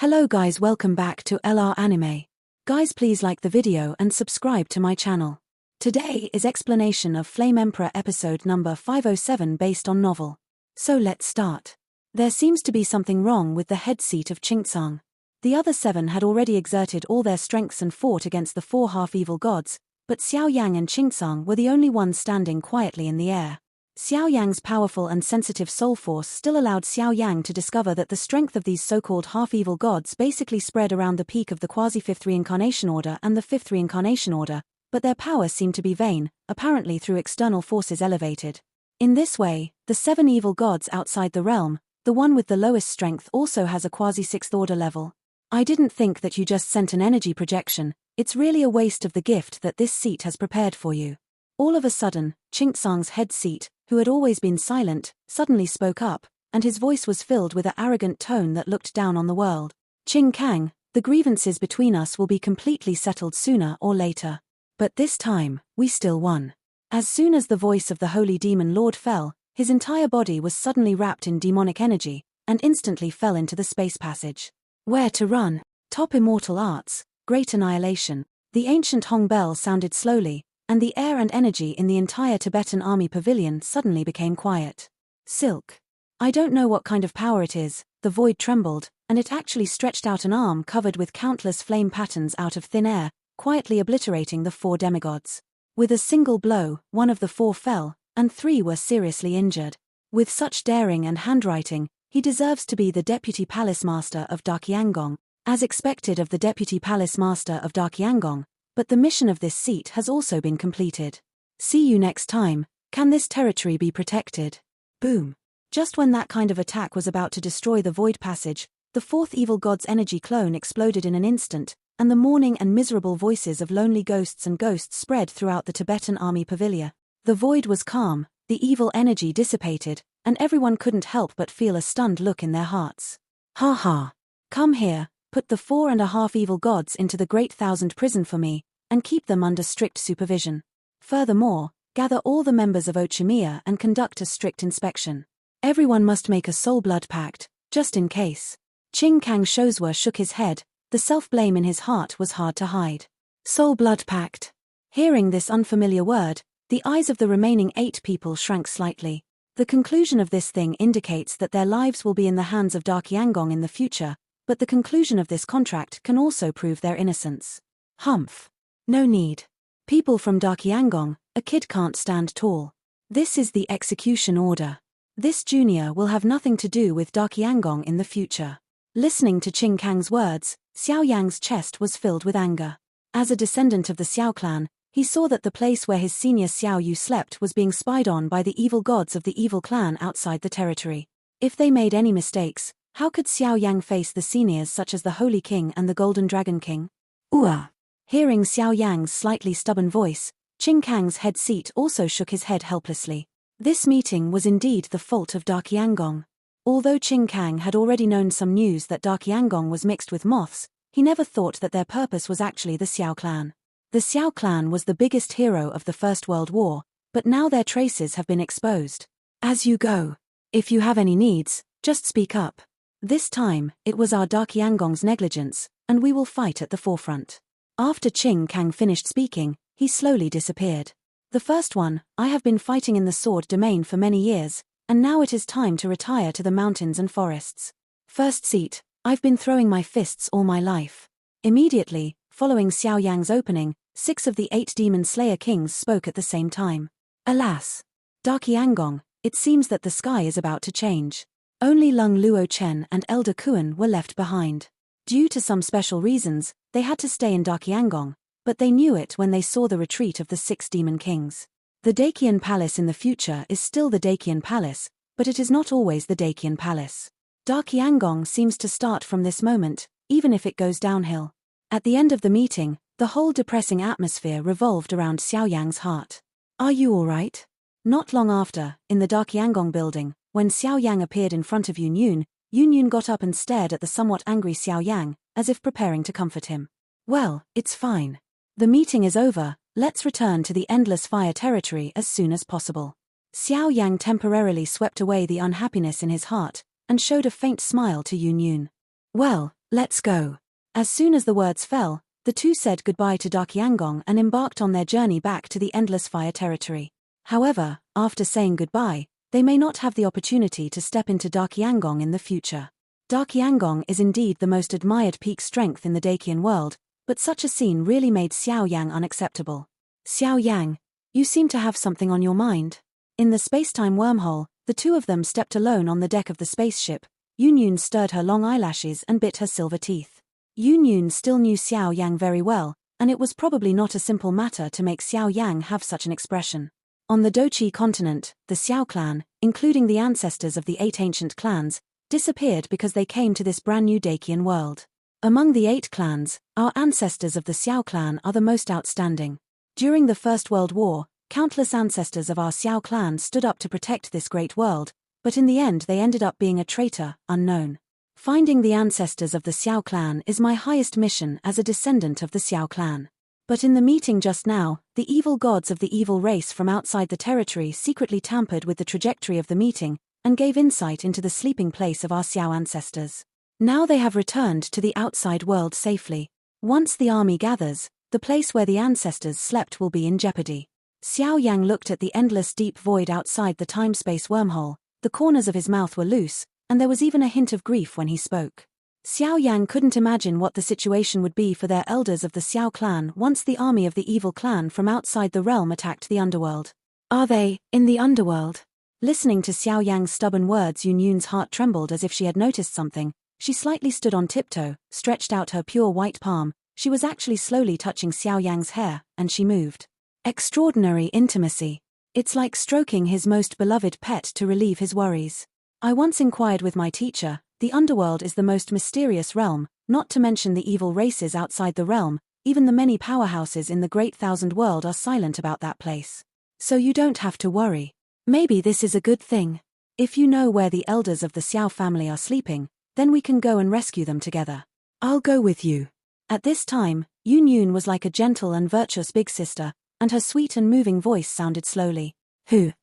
Hello guys, welcome back to LR Anime. Guys, please like the video and subscribe to my channel. Today is explanation of Flame Emperor episode number 507 based on novel. So let's start. There seems to be something wrong with the head seat of Qingtsang. The other 7 had already exerted all their strengths and fought against the 4 half-evil gods, but Xiao Yan and Qingtsang were the only ones standing quietly in the air. Xiao Yang's powerful and sensitive soul force still allowed Xiao Yang to discover that the strength of these so-called half-evil gods basically spread around the peak of the quasi-fifth reincarnation order and the fifth reincarnation order, but their power seemed to be vain, apparently through external forces elevated. In this way, the 7 evil gods outside the realm, the one with the lowest strength also has a quasi-sixth order level. I didn't think that you just sent an energy projection, it's really a waste of the gift that this seat has prepared for you. All of a sudden, Qingtsang's head seat, who had always been silent, suddenly spoke up, and his voice was filled with an arrogant tone that looked down on the world. Qing Kang, the grievances between us will be completely settled sooner or later. But this time, we still won. As soon as the voice of the holy demon lord fell, his entire body was suddenly wrapped in demonic energy, and instantly fell into the space passage. Where to run? Top immortal arts, great annihilation. The ancient Hong bell sounded slowly, and the air and energy in the entire Tibetan army pavilion suddenly became quiet. Silk. I don't know what kind of power it is, the void trembled, and it actually stretched out an arm covered with countless flame patterns out of thin air, quietly obliterating the 4 demigods. With a single blow, 1 of the 4 fell, and 3 were seriously injured. With such daring and handwriting, he deserves to be the Deputy Palace Master of Darkiangong, as expected of the Deputy Palace Master of Darkiangong. But the mission of this seat has also been completed. See you next time. Can this territory be protected? Boom. Just when that kind of attack was about to destroy the void passage, the 4th evil god's energy clone exploded in an instant, and the mourning and miserable voices of lonely ghosts and ghosts spread throughout the Tibetan army pavilion. The void was calm, the evil energy dissipated, and everyone couldn't help but feel a stunned look in their hearts. Ha ha. Come here. Put the 4.5 evil gods into the Great Thousand Prison for me, and keep them under strict supervision. Furthermore, gather all the members of Ochimiya and conduct a strict inspection. Everyone must make a soul blood pact, just in case. Qing Kang Shozhua shook his head, the self-blame in his heart was hard to hide. Soul blood pact. Hearing this unfamiliar word, the eyes of the remaining 8 people shrank slightly. The conclusion of this thing indicates that their lives will be in the hands of Darkiangong in the future, but the conclusion of this contract can also prove their innocence. Humph. No need. People from Darkiangong, a kid can't stand tall. This is the execution order. This junior will have nothing to do with Darkiangong in the future. Listening to Qing Kang's words, Xiao Yang's chest was filled with anger. As a descendant of the Xiao clan, he saw that the place where his senior Xiao Yu slept was being spied on by the evil gods of the evil clan outside the territory. If they made any mistakes, how could Xiao Yang face the seniors such as the Holy King and the Golden Dragon King? Ooh. Hearing Xiao Yang's slightly stubborn voice, Qing Kang's head seat also shook his head helplessly. This meeting was indeed the fault of Darkiangong. Although Qing Kang had already known some news that Darkiangong was mixed with moths, he never thought that their purpose was actually the Xiao clan. The Xiao clan was the biggest hero of the First World War, but now their traces have been exposed. As you go. If you have any needs, just speak up. This time, it was our Darkiangong's negligence, and we will fight at the forefront. After Qing Kang finished speaking, he slowly disappeared. The first one, I have been fighting in the sword domain for many years, and now it is time to retire to the mountains and forests. First seat, I've been throwing my fists all my life. Immediately, following Xiao Yang's opening, 6 of the 8 demon slayer kings spoke at the same time. Alas! Darkiangong, it seems that the sky is about to change. Only Lung Luo Chen and Elder Kuan were left behind. Due to some special reasons, they had to stay in Darkiangong, but they knew it when they saw the retreat of the 6 demon kings. The Dakian Palace in the future is still the Dakian Palace, but it is not always the Dakian Palace. Darkiangong seems to start from this moment, even if it goes downhill. At the end of the meeting, the whole depressing atmosphere revolved around Xiao Yang's heart. Are you alright? Not long after, in the Darkiangong building, when Xiao Yang appeared in front of Yun Yun got up and stared at the somewhat angry Xiao Yang, as if preparing to comfort him. Well, it's fine. The meeting is over, let's return to the endless fire territory as soon as possible. Xiao Yang temporarily swept away the unhappiness in his heart, and showed a faint smile to Yun. Well, Let's go. As soon as the words fell, the two said goodbye to Darkyangong and embarked on their journey back to the Endless Fire territory. However, after saying goodbye, they may not have the opportunity to step into Darkyangong in the future. Darkyangong is indeed the most admired peak strength in the Dacian world, but such a scene really made Xiao Yang unacceptable. Xiao Yang, you seem to have something on your mind. In the spacetime wormhole, the two of them stepped alone on the deck of the spaceship. Yunyun stirred her long eyelashes and bit her silver teeth. Yunyun still knew Xiao Yang very well, and it was probably not a simple matter to make Xiao Yang have such an expression. On the Dochi continent, the Xiao clan, including the ancestors of the 8 ancient clans, disappeared because they came to this brand new Dacian world. Among the 8 clans, our ancestors of the Xiao clan are the most outstanding. During the First World War, countless ancestors of our Xiao clan stood up to protect this great world, but in the end they ended up being a traitor, unknown. Finding the ancestors of the Xiao clan is my highest mission as a descendant of the Xiao clan. But in the meeting just now, the evil gods of the evil race from outside the territory secretly tampered with the trajectory of the meeting, and gave insight into the sleeping place of our Xiao ancestors. Now they have returned to the outside world safely. Once the army gathers, the place where the ancestors slept will be in jeopardy. Xiao Yang looked at the endless deep void outside the time-space wormhole. The corners of his mouth were loose, and there was even a hint of grief when he spoke. Xiao Yang couldn't imagine what the situation would be for their elders of the Xiao clan once the army of the evil clan from outside the realm attacked the underworld. Are they in the underworld? Listening to Xiao Yang's stubborn words, Yunyun's heart trembled as if she had noticed something. She slightly stood on tiptoe, stretched out her pure white palm. She was actually slowly touching Xiao Yang's hair, and she moved. Extraordinary intimacy. It's like stroking his most beloved pet to relieve his worries. I once inquired with my teacher, the underworld is the most mysterious realm, not to mention the evil races outside the realm. Even the many powerhouses in the Great Thousand World are silent about that place. So you don't have to worry. Maybe this is a good thing. If you know where the elders of the Xiao family are sleeping, then we can go and rescue them together. I'll go with you. At this time, Yunyun was like a gentle and virtuous big sister, and her sweet and moving voice sounded slowly.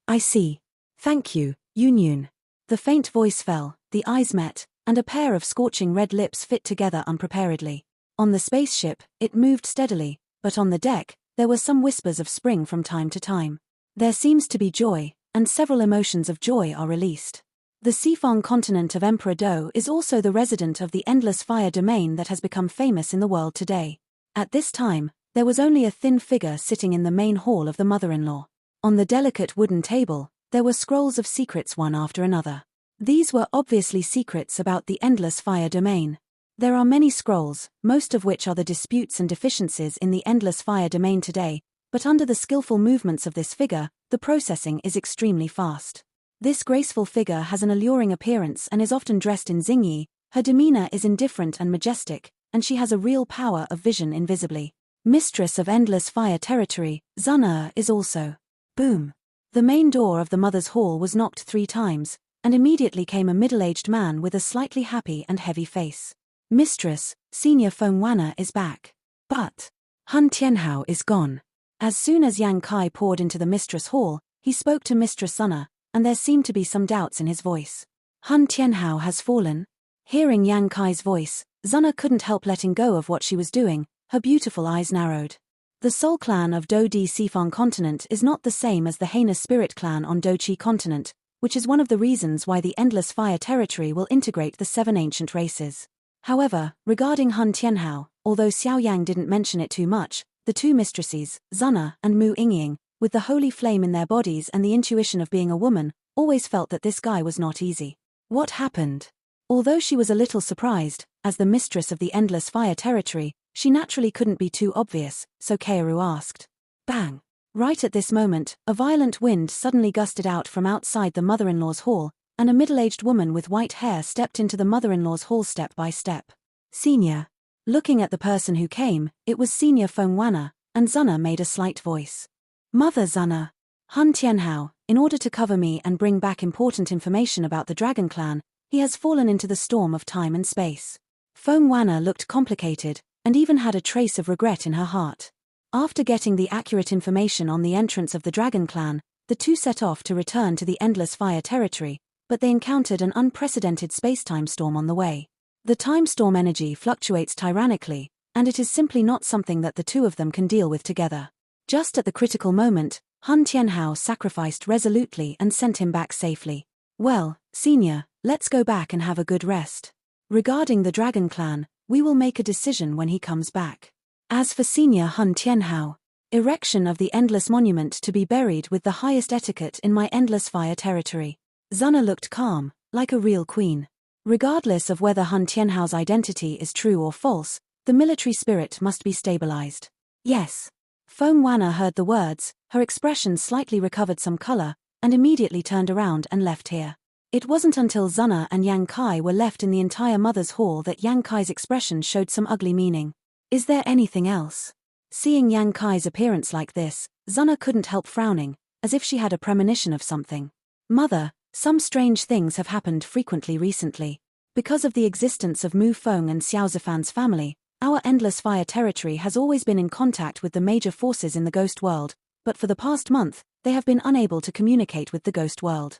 I see. Thank you, Yunyun. The faint voice fell, the eyes met, and a pair of scorching red lips fit together unpreparedly. On the spaceship, it moved steadily, but on the deck, there were some whispers of spring from time to time. There seems to be joy, and several emotions of joy are released. The Sifong continent of Emperor Do is also the resident of the Endless Fire domain that has become famous in the world today. At this time, there was only a thin figure sitting in the main hall of the mother-in-law. On the delicate wooden table, there were scrolls of secrets one after another. These were obviously secrets about the Endless Fire domain. There are many scrolls, most of which are the disputes and deficiencies in the Endless Fire domain today, but under the skillful movements of this figure, the processing is extremely fast. This graceful figure has an alluring appearance and is often dressed in xingyi. Her demeanor is indifferent and majestic, and she has a real power of vision invisibly. Mistress of Endless Fire territory, Zun'er is also. Boom. The main door of the mother's hall was knocked 3 times, and immediately came a middle-aged man with a slightly happy and heavy face. Mistress, Senior Feng Wanner is back. But Hun Tianhao is gone. As soon as Yang Kai poured into the mistress hall, he spoke to Mistress Zun'er, and there seemed to be some doubts in his voice. Hun Tianhao has fallen. Hearing Yang Kai's voice, Zun'er couldn't help letting go of what she was doing. Her beautiful eyes narrowed. The Soul clan of Do-Di Sifong continent is not the same as the heinous spirit clan on Do-Chi continent, which is one of the reasons why the Endless Fire territory will integrate the 7 ancient races. However, regarding Hun Tianhao, although Xiao Yang didn't mention it too much, the 2 mistresses, Zun'er and Mu Yingying, with the holy flame in their bodies and the intuition of being a woman, always felt that this guy was not easy. What happened? Although she was a little surprised, as the mistress of the Endless Fire territory, she naturally couldn't be too obvious, so Kaoru asked. Bang! Right at this moment, a violent wind suddenly gusted out from outside the mother-in-law's hall, and a middle-aged woman with white hair stepped into the mother-in-law's hall step by step. Senior. Looking at the person who came, it was Senior Feng Wanner, and Zun'er made a slight voice. Mother Zun'er. Hun Tianhao, in order to cover me and bring back important information about the Dragon Clan, he has fallen into the storm of time and space. Feng Wanner looked complicated, and even had a trace of regret in her heart. After getting the accurate information on the entrance of the Dragon Clan, the 2 set off to return to the Endless Fire territory, but they encountered an unprecedented spacetime storm on the way. The time storm energy fluctuates tyrannically, and it is simply not something that the two of them can deal with together. Just at the critical moment, Han Tianhao sacrificed resolutely and sent him back safely. Well, Senior, let's go back and have a good rest. Regarding the Dragon Clan, we will make a decision when he comes back. As for Senior Han Tianhao, erection of the Endless Monument to be buried with the highest etiquette in my Endless Fire territory. Zuna looked calm, like a real queen. Regardless of whether Han Tianhao's identity is true or false, the military spirit must be stabilized. Yes. Feng Wanna heard the words, her expression slightly recovered some color, and immediately turned around and left here. It wasn't until Zuna and Yang Kai were left in the entire mother's hall that Yang Kai's expression showed some ugly meaning. Is there anything else? Seeing Yang Kai's appearance like this, Zuna couldn't help frowning, as if she had a premonition of something. Mother, some strange things have happened frequently recently. Because of the existence of Mu Feng and Xiao Zifan's family, our Endless Fire territory has always been in contact with the major forces in the Ghost World, but for the past month, they have been unable to communicate with the Ghost World.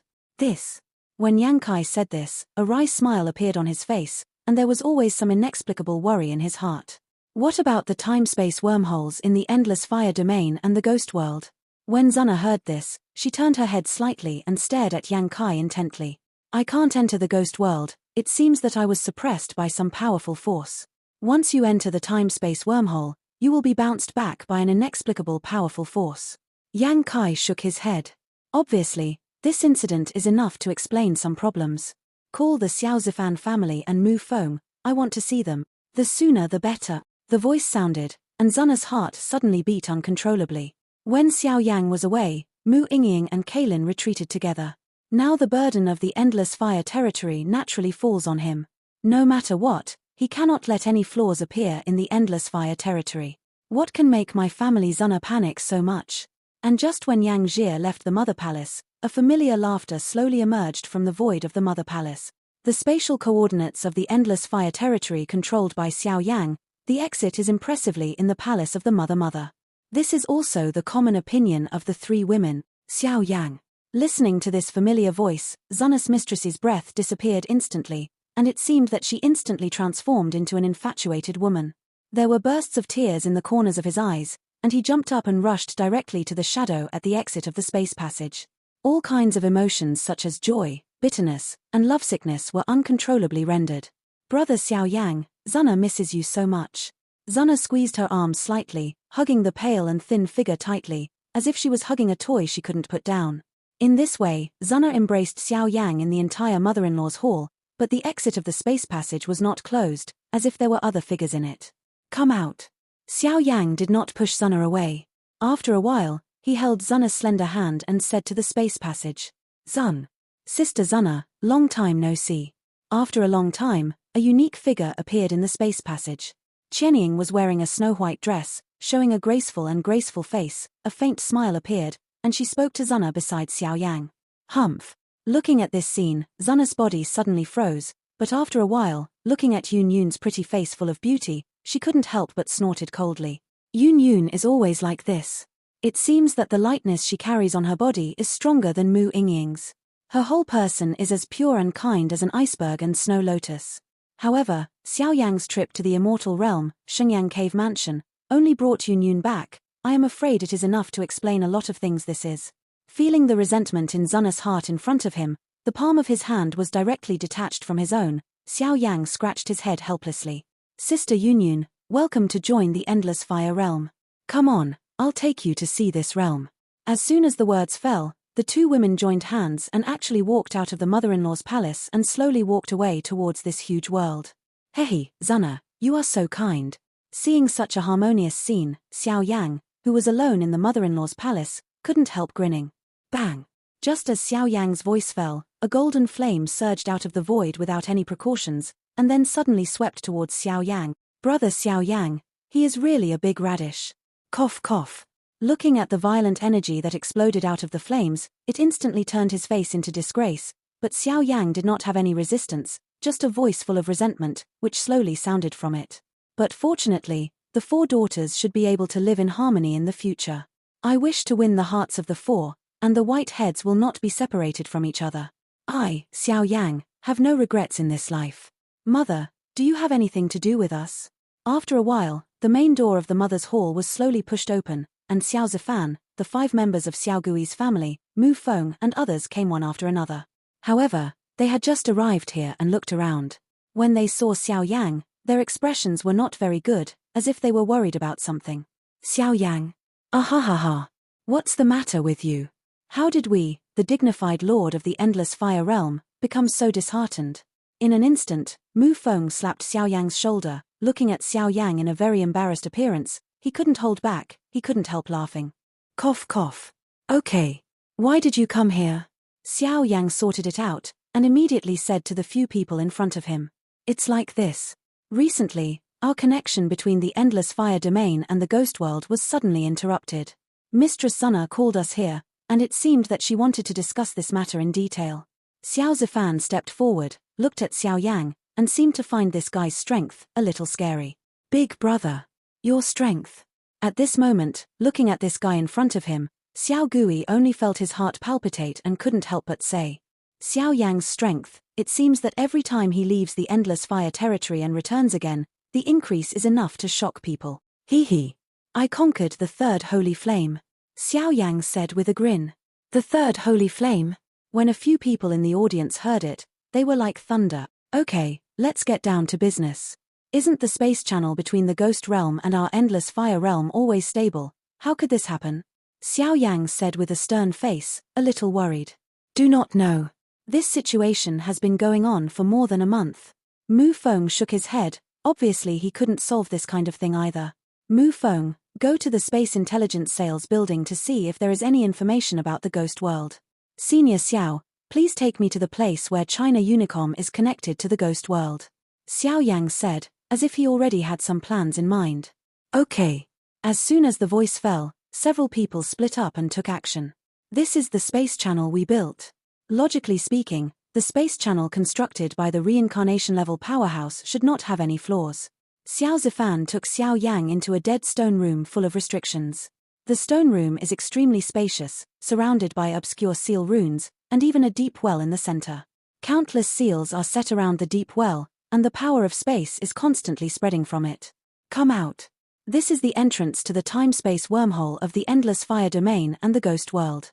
When Yang Kai said this, a wry smile appeared on his face, and there was always some inexplicable worry in his heart. What about the time-space wormholes in the Endless Fire domain and the Ghost World? When Zuna heard this, she turned her head slightly and stared at Yang Kai intently. I can't enter the Ghost World, it seems that I was suppressed by some powerful force. Once you enter the time-space wormhole, you will be bounced back by an inexplicable powerful force. Yang Kai shook his head. Obviously, this incident is enough to explain some problems. Call the Xiao Zifan family and Mu Feng, I want to see them. The sooner the better. The voice sounded, and Zuna's heart suddenly beat uncontrollably. When Xiao Yang was away, Mu Yingying and Kaylin retreated together. Now the burden of the Endless Fire territory naturally falls on him. No matter what, he cannot let any flaws appear in the Endless Fire territory. What can make my family Zuna panic so much? And just when Yang Jie left the Mother Palace, a familiar laughter slowly emerged from the void of the Mother Palace. The spatial coordinates of the Endless Fire territory controlled by Xiao Yang, the exit is impressively in the palace of the Mother. This is also the common opinion of the three women, Xiao Yang. Listening to this familiar voice, Zuna's mistress's breath disappeared instantly, and it seemed that she instantly transformed into an infatuated woman. There were bursts of tears in the corners of his eyes, and he jumped up and rushed directly to the shadow at the exit of the space passage. All kinds of emotions such as joy, bitterness, and lovesickness were uncontrollably rendered. Brother Xiao Yang, Zuna misses you so much. Zuna squeezed her arms slightly, hugging the pale and thin figure tightly, as if she was hugging a toy she couldn't put down. In this way, Zuna embraced Xiao Yang in the entire mother-in-law's hall, but the exit of the space passage was not closed, as if there were other figures in it. Come out. Xiao Yang did not push Zuna away. After a while, he held Zuna's slender hand and said to the space passage, Sister Zuna, long time no see. After a long time, a unique figure appeared in the space passage. Qianying was wearing a snow-white dress, showing a graceful face, a faint smile appeared, and she spoke to Zuna beside Xiao Yang. Humph. Looking at this scene, Zuna's body suddenly froze, but after a while, looking at Yun Yun's pretty face full of beauty, she couldn't help but snorted coldly. Yun Yun is always like this. It seems that the lightness she carries on her body is stronger than Mu Yingying's. Her whole person is as pure and kind as an iceberg and snow lotus. However, Xiao Yang's trip to the immortal realm, Shenyang Cave Mansion, only brought Yun Yun back. I am afraid it is enough to explain a lot of things this is. Feeling the resentment in Zuna's heart in front of him, the palm of his hand was directly detached from his own. Xiao Yang scratched his head helplessly. Sister Yun Yun, welcome to join the Endless Fire realm. Come on, I'll take you to see this realm. As soon as the words fell, the two women joined hands and actually walked out of the mother-in-law's palace and slowly walked away towards this huge world. Hey, Zuna, you are so kind. Seeing such a harmonious scene, Xiao Yang, who was alone in the mother-in-law's palace, couldn't help grinning. Bang! Just as Xiao Yang's voice fell, a golden flame surged out of the void without any precautions, and then suddenly swept towards Xiao Yang. Brother Xiao Yang, he is really a big radish. Cough cough. Looking at the violent energy that exploded out of the flames, it instantly turned his face into disgrace, but Xiao Yang did not have any resistance, just a voice full of resentment, which slowly sounded from it. But fortunately, the four daughters should be able to live in harmony in the future. I wish to win the hearts of the four, and the white heads will not be separated from each other. I, Xiao Yang, have no regrets in this life. Mother, Do you have anything to do with us? After a while, the main door of the mother's hall was slowly pushed open, and Xiao Zifan, the 5 members of Xiao Gui's family, Mu Feng and others came one after another. However, they had just arrived here and looked around. When they saw Xiao Yang, their expressions were not very good, as if they were worried about something. Xiao Yang. Ahahaha. What's the matter with you? How did we, the dignified lord of the endless fire realm, become so disheartened? In an instant, Mu Feng slapped Xiao Yang's shoulder, looking at Xiao Yang in a very embarrassed appearance. He couldn't hold back, he couldn't help laughing. Cough cough. Okay. Why did you come here? Xiao Yang sorted it out, and immediately said to the few people in front of him. It's like this. Recently, our connection between the endless fire domain and the ghost world was suddenly interrupted. Mistress Sunna called us here, and it seemed that she wanted to discuss this matter in detail. Xiao Zifan stepped forward, looked at Xiao Yang, and seemed to find this guy's strength a little scary. Big brother. Your strength. At this moment, looking at this guy in front of him, Xiao Gui only felt his heart palpitate and couldn't help but say. Xiao Yang's strength, it seems that every time he leaves the endless fire territory and returns again, the increase is enough to shock people. Hee hee. I conquered the 3rd holy flame. Xiao Yang said with a grin. The 3rd holy flame? When a few people in the audience heard it, they were like thunder. Okay, let's get down to business. Isn't the space channel between the ghost realm and our endless fire realm always stable? How could this happen? Xiao Yang said with a stern face, a little worried. Do not know. This situation has been going on for more than a month. Mu Feng shook his head. Obviously he couldn't solve this kind of thing either. Mu Feng, go to the Space Intelligence Sales building to see if there is any information about the ghost world. Senior Xiao, please take me to the place where China Unicom is connected to the ghost world. Xiao Yang said, as if he already had some plans in mind. Okay. As soon as the voice fell, several people split up and took action. This is the space channel we built. Logically speaking, the space channel constructed by the reincarnation-level powerhouse should not have any flaws. Xiao Zifan took Xiao Yang into a dead stone room full of restrictions. The stone room is extremely spacious, surrounded by obscure seal runes, and even a deep well in the center. Countless seals are set around the deep well, and the power of space is constantly spreading from it. Come out. This is the entrance to the time-space wormhole of the endless fire domain and the ghost world.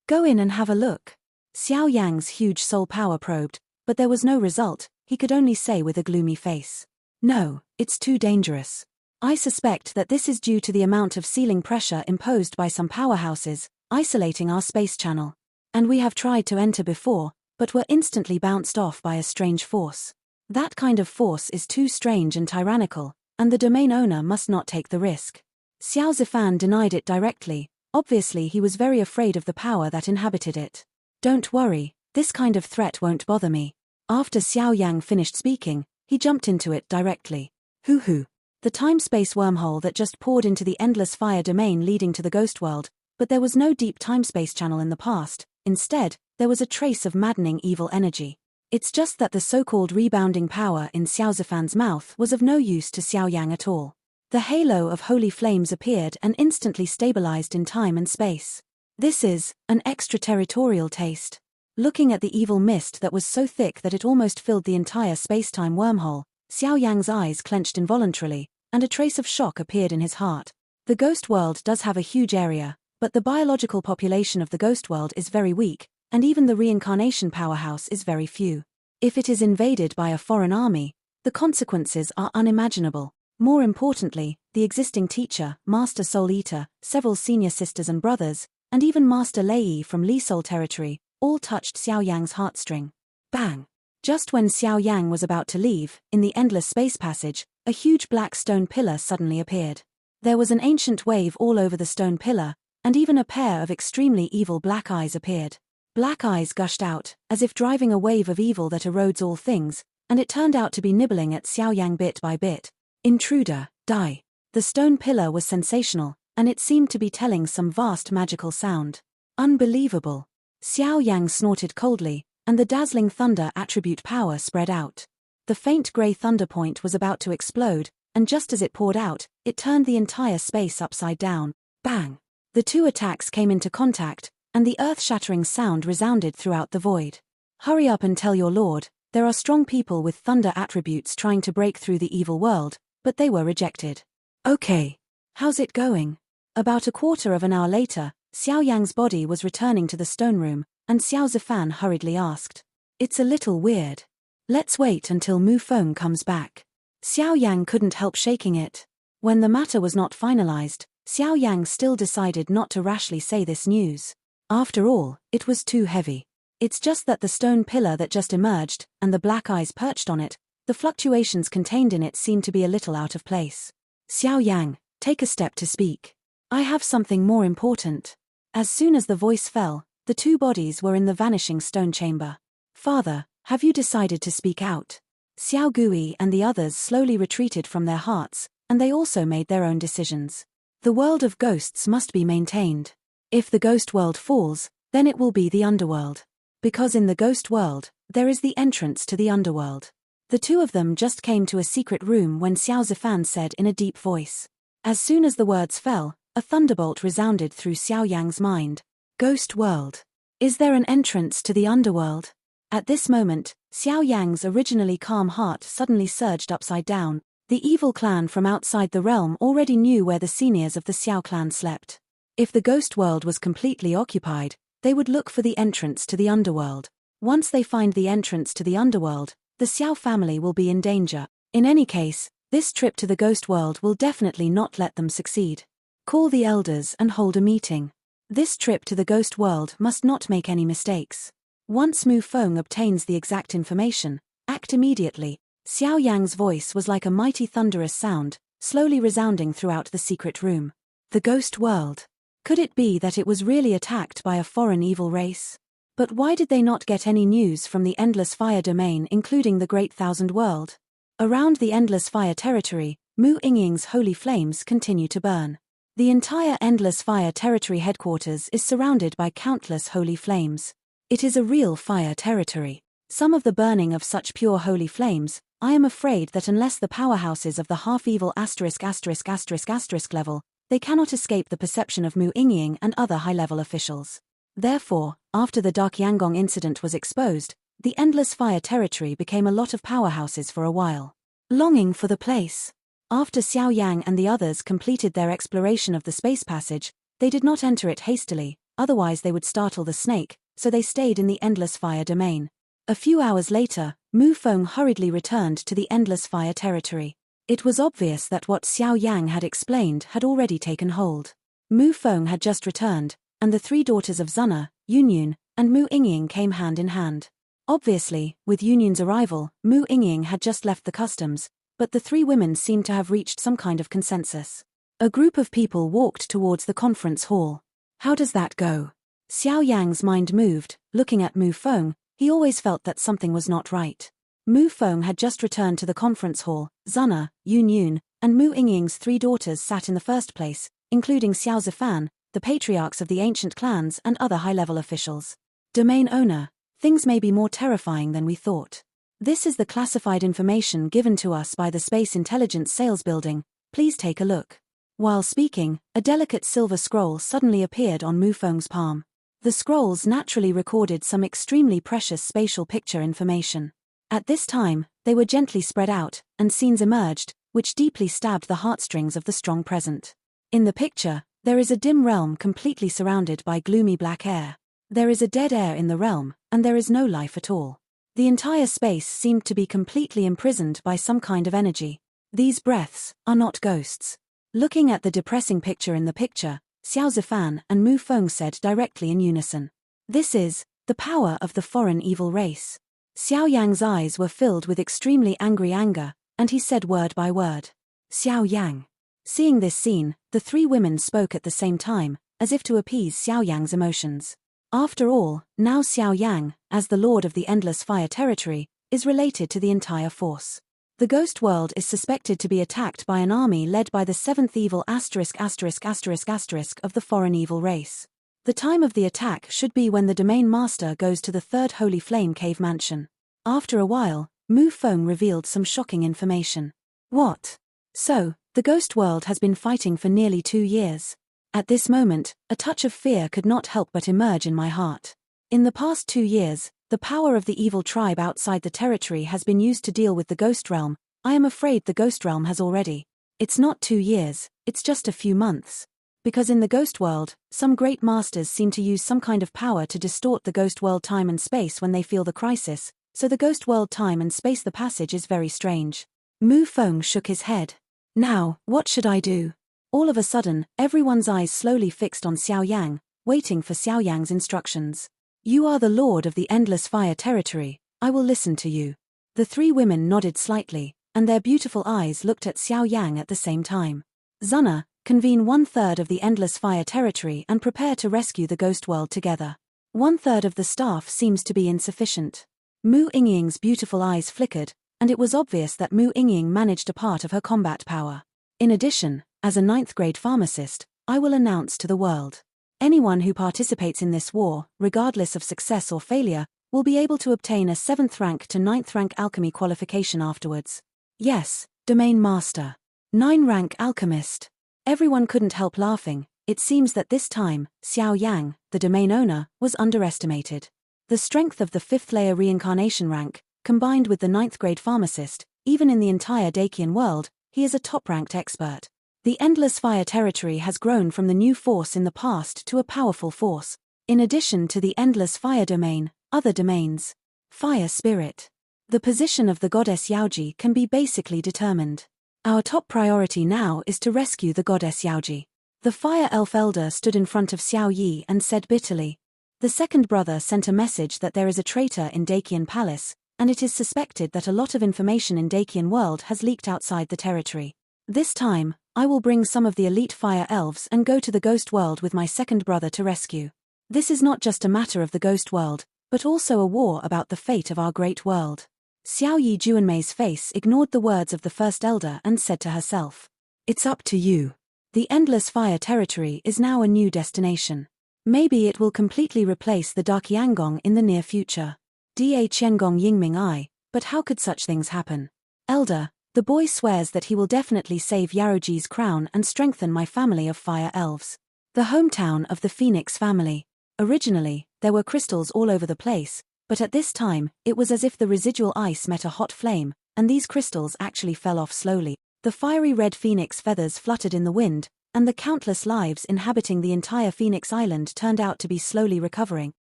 Go in and have a look. Xiao Yang's huge soul power probed, but there was no result. He could only say with a gloomy face. No, it's too dangerous. I suspect that this is due to the amount of sealing pressure imposed by some powerhouses, isolating our space channel. And we have tried to enter before, but were instantly bounced off by a strange force. That kind of force is too strange and tyrannical, and the domain owner must not take the risk. Xiao Zifan denied it directly. Obviously he was very afraid of the power that inhabited it. Don't worry, this kind of threat won't bother me. After Xiao Yang finished speaking, he jumped into it directly. Hoo. The time-space wormhole that just poured into the endless fire domain leading to the ghost world, but there was no deep time-space channel in the past. Instead, there was a trace of maddening evil energy. It's just that the so-called rebounding power in Xiao Zifan's mouth was of no use to Xiao Yang at all. The halo of holy flames appeared and instantly stabilized in time and space. This is an extraterritorial taste. Looking at the evil mist that was so thick that it almost filled the entire space-time wormhole, Xiao Yang's eyes clenched involuntarily, and a trace of shock appeared in his heart. The ghost world does have a huge area, but the biological population of the ghost world is very weak, and even the reincarnation powerhouse is very few. If it is invaded by a foreign army, the consequences are unimaginable. More importantly, the existing teacher, Master Soul Eater, several senior sisters and brothers, and even Master Lei from Li Soul territory, all touched Xiao Yang's heartstring. Bang! Just when Xiao Yang was about to leave, in the endless space passage, a huge black stone pillar suddenly appeared. There was an ancient wave all over the stone pillar, and even a pair of extremely evil black eyes appeared. Black eyes gushed out, as if driving a wave of evil that erodes all things, and it turned out to be nibbling at Xiao Yang bit by bit. Intruder, die. The stone pillar was sensational, and it seemed to be telling some vast magical sound. Unbelievable. Xiao Yang snorted coldly, and the dazzling thunder attribute power spread out. The faint grey thunder point was about to explode, and just as it poured out, it turned the entire space upside down. Bang! The two attacks came into contact, and the earth-shattering sound resounded throughout the void. Hurry up and tell your lord, There are strong people with thunder attributes trying to break through the evil world, but they were rejected. Okay. How's it going? About a quarter of an hour later, Xiao Yang's body was returning to the stone room, and Xiao Zifan hurriedly asked. It's a little weird. Let's wait until Mu Feng comes back. Xiao Yang couldn't help shaking it. When the matter was not finalized, Xiao Yang still decided not to rashly say this news. After all, it was too heavy. It's just that the stone pillar that just emerged, and the black eyes perched on it, the fluctuations contained in it seemed to be a little out of place. Xiao Yang, take a step to speak. I have something more important. As soon as the voice fell, the two bodies were in the vanishing stone chamber. Father, have you decided to speak out? Xiao Gui and the others slowly retreated from their hearts, and they also made their own decisions. The world of ghosts must be maintained. If the ghost world falls, then it will be the underworld. Because in the ghost world, there is the entrance to the underworld. The two of them just came to a secret room when Xiao Zifan said in a deep voice. As soon as the words fell, a thunderbolt resounded through Xiao Yang's mind. Ghost world. Is there an entrance to the underworld? At this moment, Xiao Yang's originally calm heart suddenly surged upside down. The evil clan from outside the realm already knew where the seniors of the Xiao clan slept. If the ghost world was completely occupied, they would look for the entrance to the underworld. Once they find the entrance to the underworld, the Xiao family will be in danger. In any case, this trip to the ghost world will definitely not let them succeed. Call the elders and hold a meeting. This trip to the ghost world must not make any mistakes. Once Mu Feng obtains the exact information, act immediately. Xiao Yang's voice was like a mighty thunderous sound, slowly resounding throughout the secret room. The ghost world. Could it be that it was really attacked by a foreign evil race? But why did they not get any news from the Endless Fire domain including the Great Thousand World? Around the Endless Fire territory, Mu Yingying's holy flames continue to burn. The entire Endless Fire territory headquarters is surrounded by countless holy flames. It is a real fire territory. Some of the burning of such pure holy flames, I am afraid that unless the powerhouses of the half-evil ***** level, they cannot escape the perception of Mu Yingying and other high-level officials. Therefore, after the Dark Yanggong incident was exposed, the Endless Fire territory became a lot of powerhouses for a while. Longing for the place. After Xiao Yang and the others completed their exploration of the space passage, they did not enter it hastily, otherwise they would startle the snake, so they stayed in the Endless Fire domain. A few hours later, Mu Feng hurriedly returned to the Endless Fire territory. It was obvious that what Xiao Yang had explained had already taken hold. Mu Feng had just returned, and the three daughters of Zuna, Yunyun, and Mu Yingying came hand in hand. Obviously, with Yunyun's arrival, Mu Yingying had just left the customs, but the three women seemed to have reached some kind of consensus. A group of people walked towards the conference hall. How does that go? Xiao Yang's mind moved. Looking at Mu Feng, he always felt that something was not right. Mu Feng had just returned to the conference hall. Zuna, Yunyun, and Mu Yingying's three daughters sat in the first place, including Xiao Zifan, the patriarchs of the ancient clans and other high-level officials. Domain owner, things may be more terrifying than we thought. This is the classified information given to us by the Space Intelligence Sales Building. Please take a look. While speaking, a delicate silver scroll suddenly appeared on Mu Feng's palm. The scrolls naturally recorded some extremely precious spatial picture information. At this time, they were gently spread out, and scenes emerged, which deeply stabbed the heartstrings of the strong present. In the picture, there is a dim realm completely surrounded by gloomy black air. There is a dead air in the realm, and there is no life at all. The entire space seemed to be completely imprisoned by some kind of energy. These breaths are not ghosts. Looking at the depressing picture in the picture, Xiao Zifan and Mu Feng said directly in unison. This is the power of the foreign evil race. Xiao Yang's eyes were filled with extremely angry anger, and he said word by word. Xiao Yang. Seeing this scene, the three women spoke at the same time, as if to appease Xiao Yang's emotions. After all, now Xiao Yang, as the lord of the Endless Fire territory, is related to the entire force. The ghost world is suspected to be attacked by an army led by the seventh evil ***** of the foreign evil race. The time of the attack should be when the domain master goes to the third Holy Flame Cave mansion. After a while, Mu Feng revealed some shocking information. What? So, the ghost world has been fighting for nearly 2 years. At this moment, a touch of fear could not help but emerge in my heart. In the past 2 years, The power of the evil tribe outside the territory has been used to deal with the Ghost Realm. I am afraid the Ghost Realm has already. It's not 2 years, it's just a few months. Because in the Ghost World, some great masters seem to use some kind of power to distort the Ghost World time and space when they feel the crisis, so the Ghost World time and space the passage is very strange. Mu Feng shook his head. Now, what should I do? All of a sudden, everyone's eyes slowly fixed on Xiao Yang, waiting for Xiao Yang's instructions. You are the lord of the endless fire territory, I will listen to you. The 3 women nodded slightly, and their beautiful eyes looked at Xiao Yang at the same time. Zuna, convene 1/3 of the endless fire territory and prepare to rescue the Ghost World together. 1/3 of the staff seems to be insufficient. Mu Yingying's beautiful eyes flickered, and it was obvious that Mu Yingying managed a part of her combat power. In addition, as a 9th grade pharmacist, I will announce to the world. Anyone who participates in this war, regardless of success or failure, will be able to obtain a 7th rank to 9th rank alchemy qualification afterwards. Yes, Domain Master. 9 rank alchemist. Everyone couldn't help laughing. It seems that this time, Xiao Yang, the domain owner, was underestimated. The strength of the 5th layer reincarnation rank, combined with the 9th grade pharmacist, even in the entire Dacian world, he is a top-ranked expert. The endless fire territory has grown from the new force in the past to a powerful force. In addition to the endless fire domain, other domains. Fire spirit. The position of the goddess Yaoji can be basically determined. Our top priority now is to rescue the goddess Yaoji. The fire elf elder stood in front of Xiao Yi and said bitterly. The second brother sent a message that there is a traitor in Dacian Palace, and it is suspected that a lot of information in Dacian world has leaked outside the territory. This time, I will bring some of the elite fire elves and go to the Ghost World with my second brother to rescue. This is not just a matter of the Ghost World, but also a war about the fate of our great world. Xiao Yi Juanmei's face ignored the words of the first elder and said to herself. It's up to you. The endless fire territory is now a new destination. Maybe it will completely replace the Dark Yangong in the near future. Da Qiangong Yingming I, but how could such things happen? Elder, the boy swears that he will definitely save Yaroji's crown and strengthen my family of fire elves. The hometown of the Phoenix family. Originally, there were crystals all over the place, but at this time, it was as if the residual ice met a hot flame, and these crystals actually fell off slowly. The fiery red phoenix feathers fluttered in the wind, and the countless lives inhabiting the entire Phoenix Island turned out to be slowly recovering,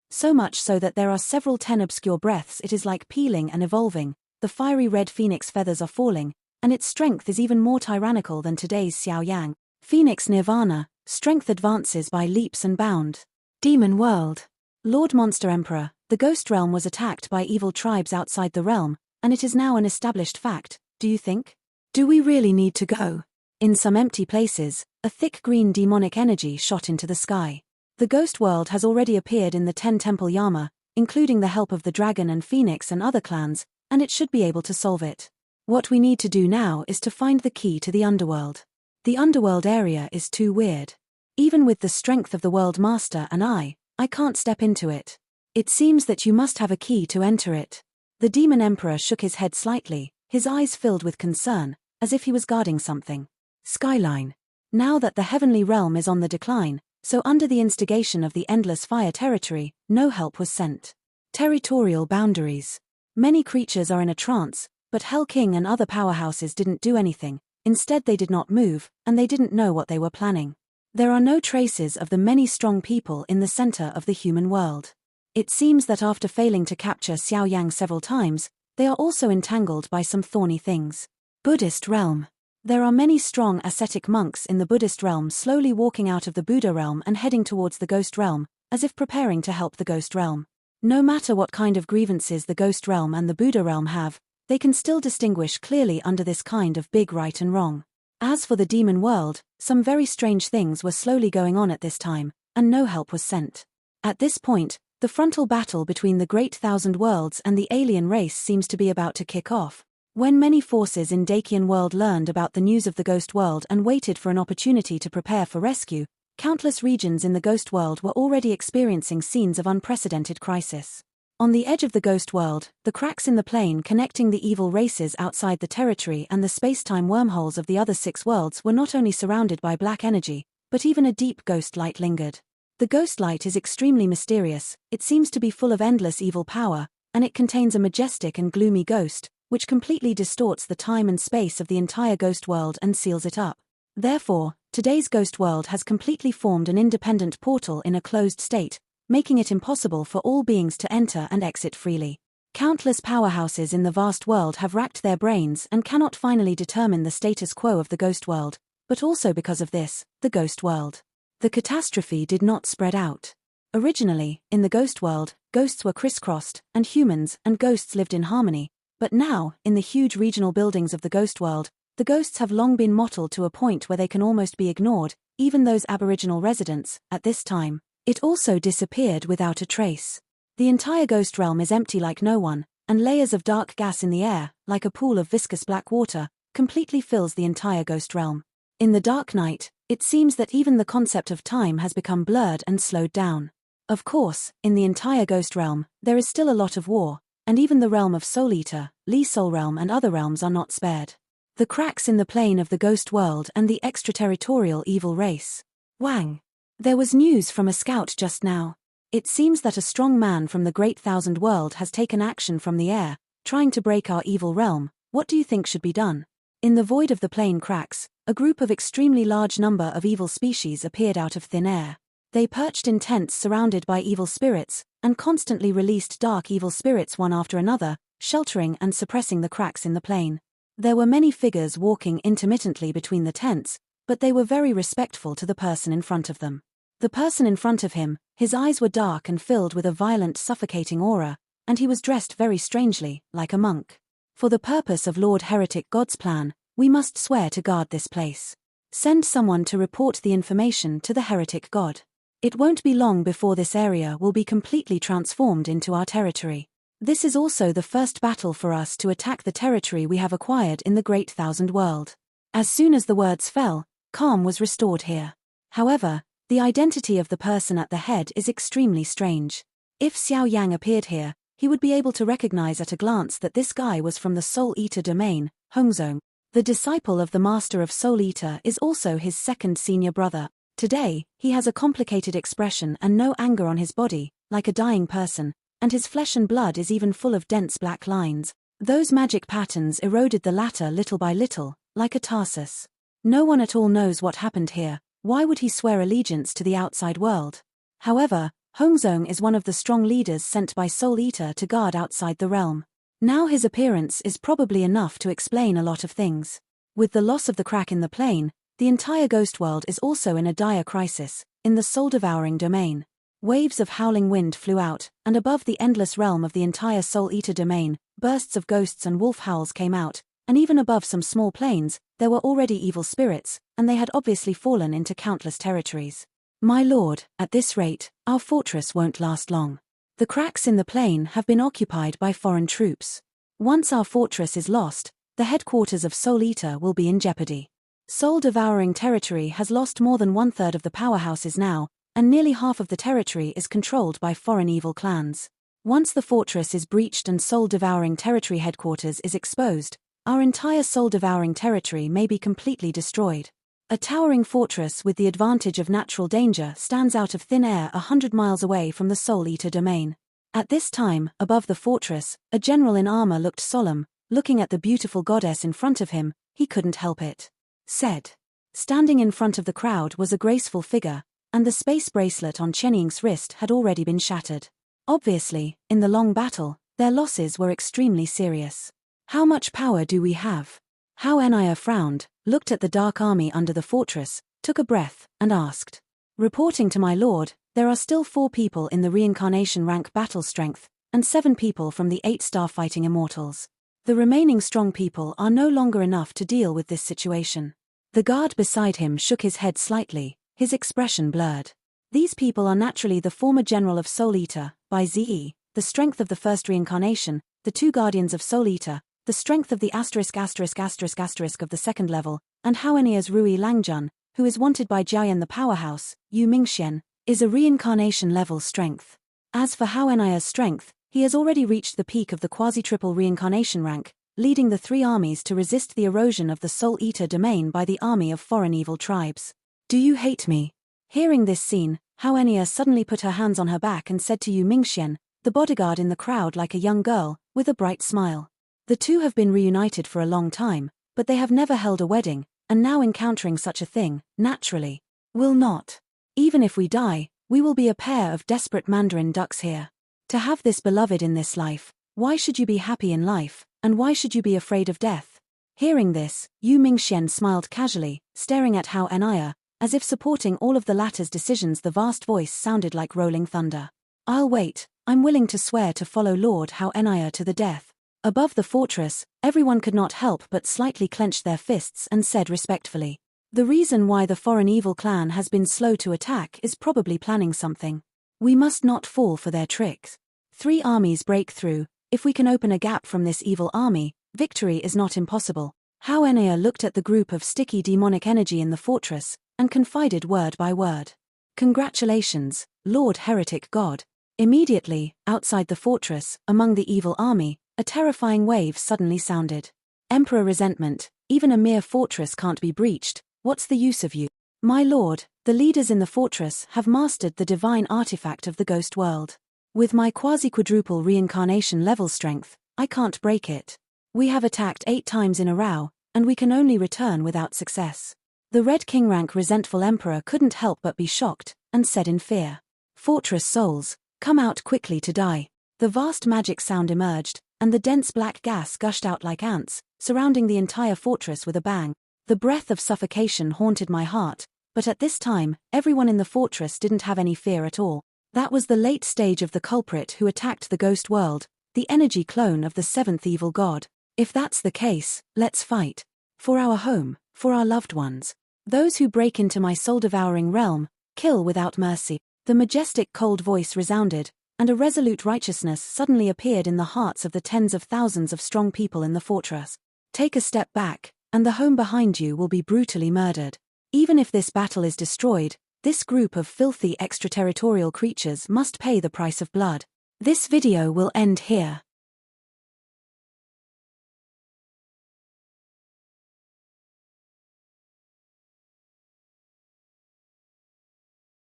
so much so that there are several 10 obscure breaths. It is like peeling and evolving. The fiery red phoenix feathers are falling, and its strength is even more tyrannical than today's Xiao Yang. Phoenix Nirvana, strength advances by leaps and bounds. Demon World. Lord Monster Emperor, the Ghost Realm was attacked by evil tribes outside the realm, and it is now an established fact, do you think? Do we really need to go? In some empty places, a thick green demonic energy shot into the sky. The Ghost World has already appeared in the 10 Temple Yama, including the help of the Dragon and Phoenix and other clans, and it should be able to solve it. What we need to do now is to find the key to the underworld. The underworld area is too weird. Even with the strength of the World Master and I can't step into it. It seems that you must have a key to enter it. The Demon Emperor shook his head slightly, his eyes filled with concern, as if he was guarding something. Skyline. Now that the heavenly realm is on the decline, so under the instigation of the endless fire territory, no help was sent. Territorial boundaries. Many creatures are in a trance, but Hell King and other powerhouses didn't do anything. Instead they did not move, and they didn't know what they were planning. There are no traces of the many strong people in the center of the human world. It seems that after failing to capture Xiao Yang several times, they are also entangled by some thorny things. Buddhist realm. There are many strong ascetic monks in the Buddhist realm slowly walking out of the Buddha realm and heading towards the Ghost realm, as if preparing to help the Ghost realm. No matter what kind of grievances the Ghost realm and the Buddha realm have, they can still distinguish clearly under this kind of big right and wrong. As for the demon world, some very strange things were slowly going on at this time, and no help was sent. At this point, the frontal battle between the Great Thousand Worlds and the alien race seems to be about to kick off. When many forces in Dacian world learned about the news of the Ghost World and waited for an opportunity to prepare for rescue, countless regions in the Ghost World were already experiencing scenes of unprecedented crisis. On the edge of the Ghost World, the cracks in the plane connecting the evil races outside the territory and the space-time wormholes of the other 6 worlds were not only surrounded by black energy, but even a deep ghost light lingered. The ghost light is extremely mysterious, it seems to be full of endless evil power, and it contains a majestic and gloomy ghost, which completely distorts the time and space of the entire ghost world and seals it up. Therefore, today's ghost world has completely formed an independent portal in a closed state, making it impossible for all beings to enter and exit freely. Countless powerhouses in the vast world have racked their brains and cannot finally determine the status quo of the ghost world, but also because of this, the ghost world. The catastrophe did not spread out. Originally, in the ghost world, ghosts were crisscrossed, and humans and ghosts lived in harmony, but now, in the huge regional buildings of the ghost world, the ghosts have long been mottled to a point where they can almost be ignored, even those Aboriginal residents. At this time, it also disappeared without a trace. The entire ghost realm is empty like no one, and layers of dark gas in the air, like a pool of viscous black water, completely fills the entire ghost realm. In the dark night, it seems that even the concept of time has become blurred and slowed down. Of course, in the entire ghost realm, there is still a lot of war, and even the realm of Soul Eater, Lee Soul Realm and other realms are not spared. The cracks in the plane of the ghost world and the extraterritorial evil race. Wang. There was news from a scout just now. It seems that a strong man from the Great Thousand World has taken action from the air, trying to break our evil realm. What do you think should be done? In the void of the plane cracks, a group of extremely large number of evil species appeared out of thin air. They perched in tents surrounded by evil spirits, and constantly released dark evil spirits one after another, sheltering and suppressing the cracks in the plane. There were many figures walking intermittently between the tents, but they were very respectful to the person in front of them. The person in front of him, his eyes were dark and filled with a violent suffocating aura, and he was dressed very strangely, like a monk. For the purpose of Lord Heretic God's plan, we must swear to guard this place. Send someone to report the information to the Heretic God. It won't be long before this area will be completely transformed into our territory. This is also the first battle for us to attack the territory we have acquired in the Great Thousand World. As soon as the words fell, calm was restored here. However, the identity of the person at the head is extremely strange. If Xiao Yang appeared here, he would be able to recognize at a glance that this guy was from the Soul Eater domain, Hongzong. The disciple of the Master of Soul Eater is also his second senior brother. Today, he has a complicated expression and no anger on his body, like a dying person, and his flesh and blood is even full of dense black lines. Those magic patterns eroded the latter little by little, like a Tarsus. No one at all knows what happened here. Why would he swear allegiance to the outside world? However, Hongzong is one of the strong leaders sent by Soul Eater to guard outside the realm. Now his appearance is probably enough to explain a lot of things. With the loss of the crack in the plane, the entire ghost world is also in a dire crisis. In the soul-devouring domain, waves of howling wind flew out, and above the endless realm of the entire Soul Eater domain, bursts of ghosts and wolf howls came out, and even above some small planes, there were already evil spirits, and they had obviously fallen into countless territories. My lord, at this rate, our fortress won't last long. The cracks in the plane have been occupied by foreign troops. Once our fortress is lost, the headquarters of Soul Eater will be in jeopardy. Soul-devouring territory has lost more than 1/3 of the powerhouses now, and nearly half of the territory is controlled by foreign evil clans. Once the fortress is breached and soul-devouring territory headquarters is exposed, our entire soul-devouring territory may be completely destroyed. A towering fortress with the advantage of natural danger stands out of thin air 100 miles away from the Soul Eater domain. At this time, above the fortress, a general in armor looked solemn. Looking at the beautiful goddess in front of him, he couldn't help it. Said. Standing in front of the crowd was a graceful figure, and the space bracelet on Chen Ying's wrist had already been shattered. Obviously, in the long battle, their losses were extremely serious. How much power do we have? Hao Enia frowned, looked at the dark army under the fortress, took a breath, and asked. Reporting to my lord, there are still 4 people in the reincarnation rank battle strength, and 7 people from the 8 starfighting immortals. The remaining strong people are no longer enough to deal with this situation. The guard beside him shook his head slightly, his expression blurred. These people are naturally the former general of Soul Eater, by Ze, the strength of the first reincarnation, the 2 guardians of Soul Eater, the strength of the **** of the second level, and Hao Enia's Rui Langjun, who is wanted by Jiayan the powerhouse, Yu Mingxian, is a reincarnation level strength. As for Hao Enia's strength, he has already reached the peak of the quasi-triple reincarnation rank, leading the 3 armies to resist the erosion of the Soul Eater domain by the army of foreign evil tribes. Do you hate me? Hearing this scene, Hao Enya suddenly put her hands on her back and said to Yu Mingxian, the bodyguard in the crowd, like a young girl, with a bright smile. The two have been reunited for a long time, but they have never held a wedding, and now encountering such a thing, naturally, will not. Even if we die, we will be a pair of desperate mandarin ducks here. To have this beloved in this life, why should you be happy in life, and why should you be afraid of death? Hearing this, Yu Mingxian smiled casually, staring at Hao Enya, as if supporting all of the latter's decisions. The vast voice sounded like rolling thunder. I'll wait, I'm willing to swear to follow Lord Hao Enya to the death. Above the fortress, everyone could not help but slightly clench their fists and said respectfully, the reason why the foreign evil clan has been slow to attack is probably planning something. We must not fall for their tricks. 3 armies break through. If we can open a gap from this evil army, victory is not impossible. Hao Enya looked at the group of sticky demonic energy in the fortress, and confided word by word. Congratulations, Lord Heretic God. Immediately, outside the fortress, among the evil army, a terrifying wave suddenly sounded. Emperor resentment, even a mere fortress can't be breached, what's the use of you? My lord, the leaders in the fortress have mastered the divine artifact of the ghost world. With my quasi-quadruple reincarnation level strength, I can't break it. We have attacked 8 times in a row, and we can only return without success. The Red King rank resentful emperor couldn't help but be shocked, and said in fear, Fortress souls, come out quickly to die. The vast magic sound emerged, and the dense black gas gushed out like ants, surrounding the entire fortress with a bang. The breath of suffocation haunted my heart, but at this time, everyone in the fortress didn't have any fear at all. That was the late stage of the culprit who attacked the ghost world, the energy clone of the 7th evil god. If that's the case, let's fight. For our home, for our loved ones. Those who break into my soul-devouring realm, kill without mercy. The majestic cold voice resounded, and a resolute righteousness suddenly appeared in the hearts of the tens of thousands of strong people in the fortress. Take a step back, and the home behind you will be brutally murdered. Even if this battle is destroyed, this group of filthy extraterritorial creatures must pay the price of blood. This video will end here.